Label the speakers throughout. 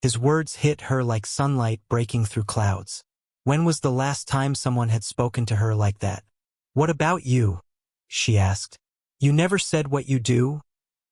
Speaker 1: His words hit her like sunlight breaking through clouds. When was the last time someone had spoken to her like that? "What about you?" she asked. "You never said what you do,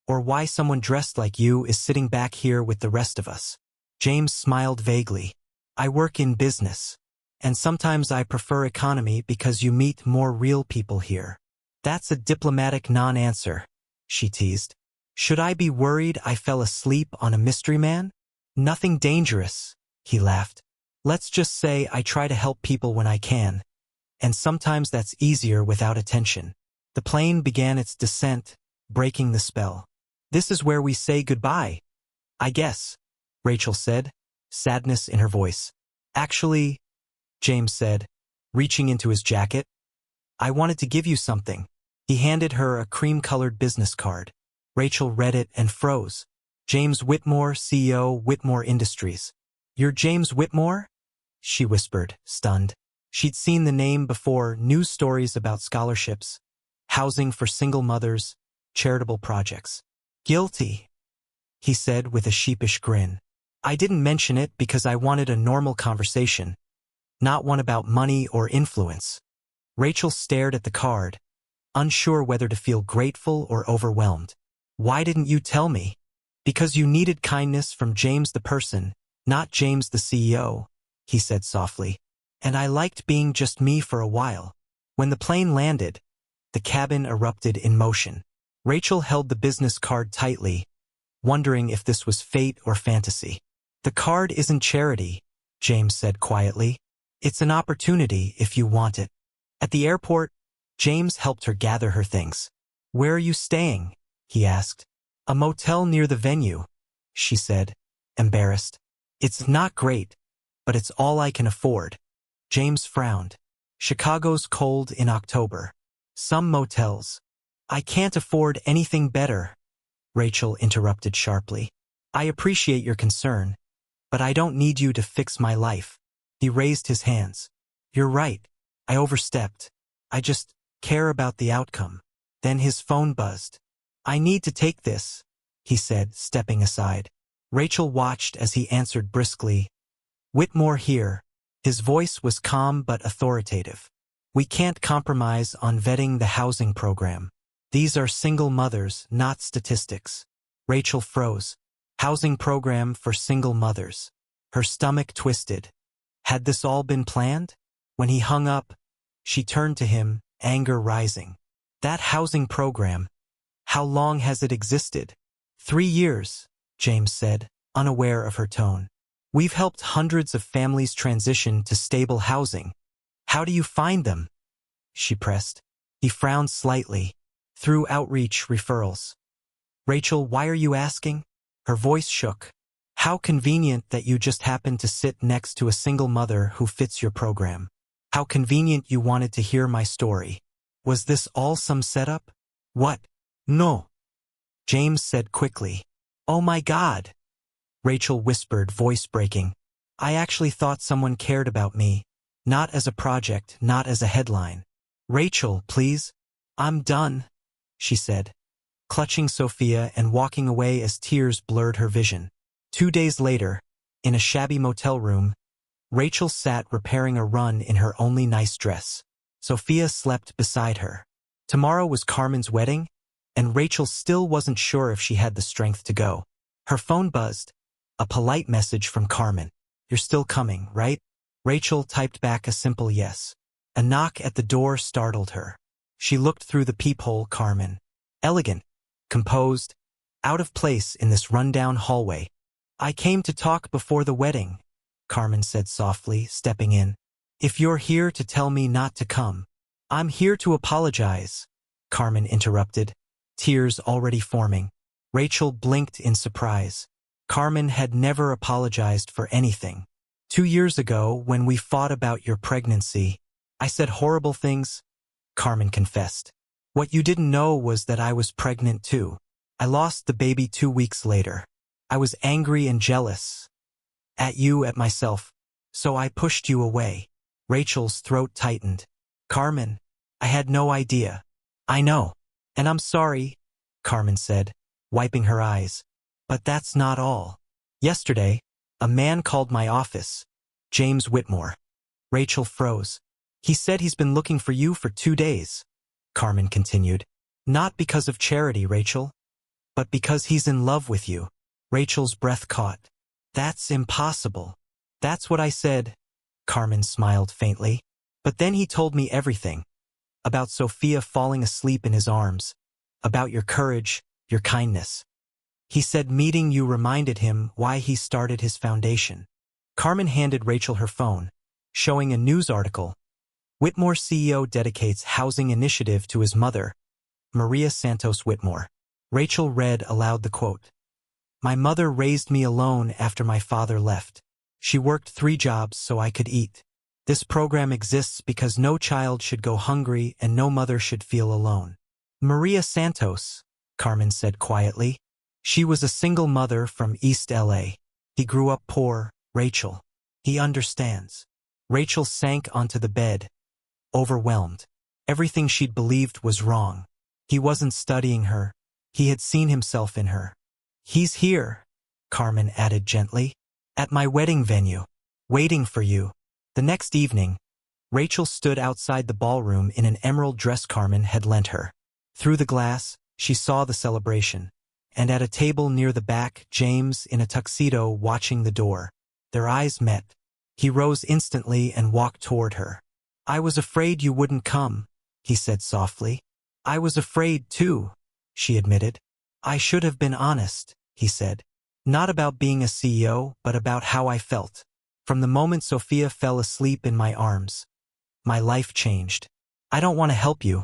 Speaker 1: or why someone dressed like you is sitting back here with the rest of us." James smiled vaguely. "I work in business, and sometimes I prefer economy because you meet more real people here." "That's a diplomatic non-answer," she teased. "Should I be worried I fell asleep on a mystery man?" "Nothing dangerous," he laughed. "Let's just say I try to help people when I can, and sometimes that's easier without attention." The plane began its descent, breaking the spell. "This is where we say goodbye, I guess," Rachel said, sadness in her voice. "Actually," James said, reaching into his jacket, "I wanted to give you something." He handed her a cream-colored business card. Rachel read it and froze. "James Whitmore, CEO, Whitmore Industries." "You're James Whitmore?" she whispered, stunned. She'd seen the name before, news stories about scholarships, housing for single mothers, charitable projects. "Guilty," he said with a sheepish grin. "I didn't mention it because I wanted a normal conversation, not one about money or influence." Rachel stared at the card, unsure whether to feel grateful or overwhelmed. "Why didn't you tell me?" "Because you needed kindness from James the person, not James the CEO," he said softly. "And I liked being just me for a while." When the plane landed, the cabin erupted in motion. Rachel held the business card tightly, wondering if this was fate or fantasy. "The card isn't charity," James said quietly. "It's an opportunity if you want it." At the airport, James helped her gather her things. "Where are you staying?" he asked. "A motel near the venue," she said, embarrassed. "It's not great, but it's all I can afford." James frowned. "Chicago's cold in October. Some motels." "I can't afford anything better," Rachel interrupted sharply. "I appreciate your concern, but I don't need you to fix my life." He raised his hands. "You're right. I overstepped. I just care about the outcome." Then his phone buzzed. "I need to take this," he said, stepping aside. Rachel watched as he answered briskly. "Whitmore here." His voice was calm but authoritative. "We can't compromise on vetting the housing program. These are single mothers, not statistics." Rachel froze. Housing program for single mothers. Her stomach twisted. Had this all been planned? When he hung up, she turned to him, anger rising. "That housing program, how long has it existed?" 3 years, James said, unaware of her tone. "We've helped hundreds of families transition to stable housing. How do you find them?" she pressed. He frowned slightly. "Through outreach referrals." "Rachel, why are you asking?" Her voice shook. "How convenient that you just happened to sit next to a single mother who fits your program. How convenient you wanted to hear my story. Was this all some setup?" "What?" "No," James said quickly. "Oh my God," Rachel whispered, voice breaking. "I actually thought someone cared about me. Not as a project, not as a headline." "Rachel, please." "I'm done," she said, clutching Sophia and walking away as tears blurred her vision. 2 days later, in a shabby motel room, Rachel sat repairing a run in her only nice dress. Sophia slept beside her. Tomorrow was Carmen's wedding, and Rachel still wasn't sure if she had the strength to go. Her phone buzzed. A polite message from Carmen. "You're still coming, right?" Rachel typed back a simple yes. A knock at the door startled her. She looked through the peephole. Carmen. Elegant, composed, out of place in this rundown hallway. "I came to talk before the wedding," Carmen said softly, stepping in. "If you're here to tell me not to come." "I'm here to apologize," Carmen interrupted, tears already forming. Rachel blinked in surprise. Carmen had never apologized for anything. 2 years ago, when we fought about your pregnancy, I said horrible things, Carmen confessed. What you didn't know was that I was pregnant too. I lost the baby 2 weeks later. I was angry and jealous. At you, at myself. So I pushed you away. Rachel's throat tightened. "Carmen, I had no idea." "I know. And I'm sorry," Carmen said, wiping her eyes. "But that's not all. Yesterday, A man called my office. James Whitmore. Rachel froze. He said he's been looking for you for 2 days. Carmen continued. Not because of charity, Rachel, but because he's in love with you. Rachel's breath caught. That's impossible. That's what I said. Carmen smiled faintly. But then he told me everything. About Sophia falling asleep in his arms. About your courage, your kindness. He said meeting you reminded him why he started his foundation. Carmen handed Rachel her phone, showing a news article. Whitmore CEO dedicates housing initiative to his mother, Maria Santos Whitmore. Rachel read aloud the quote. My mother raised me alone after my father left. She worked 3 jobs so I could eat. This program exists because no child should go hungry and no mother should feel alone. Maria Santos, Carmen said quietly. She was a single mother from East LA. He grew up poor, Rachel. He understands. Rachel sank onto the bed, overwhelmed. Everything she'd believed was wrong. He wasn't studying her. He had seen himself in her. He's here, Carmen added gently, at my wedding venue, waiting for you. The next evening, Rachel stood outside the ballroom in an emerald dress Carmen had lent her. Through the glass, she saw the celebration, and at a table near the back, James in a tuxedo watching the door. Their eyes met. He rose instantly and walked toward her. I was afraid you wouldn't come, he said softly. I was afraid too, she admitted. I should have been honest, he said. Not about being a CEO, but about how I felt. From the moment Sophia fell asleep in my arms, my life changed. I don't want to help you.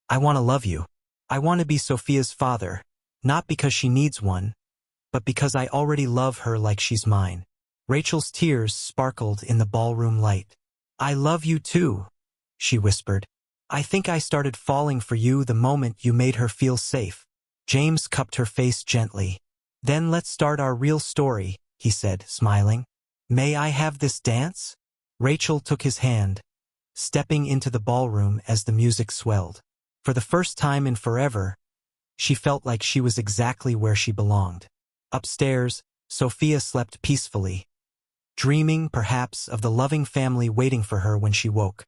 Speaker 1: I want to love you. I want to be Sophia's father, not because she needs one, but because I already love her like she's mine. Rachel's tears sparkled in the ballroom light. I love you too, she whispered. I think I started falling for you the moment you made her feel safe. James cupped her face gently. Then let's start our real story, he said, smiling. May I have this dance? Rachel took his hand, stepping into the ballroom as the music swelled. For the first time in forever, she felt like she was exactly where she belonged. Upstairs, Sophia slept peacefully, dreaming perhaps of the loving family waiting for her when she woke.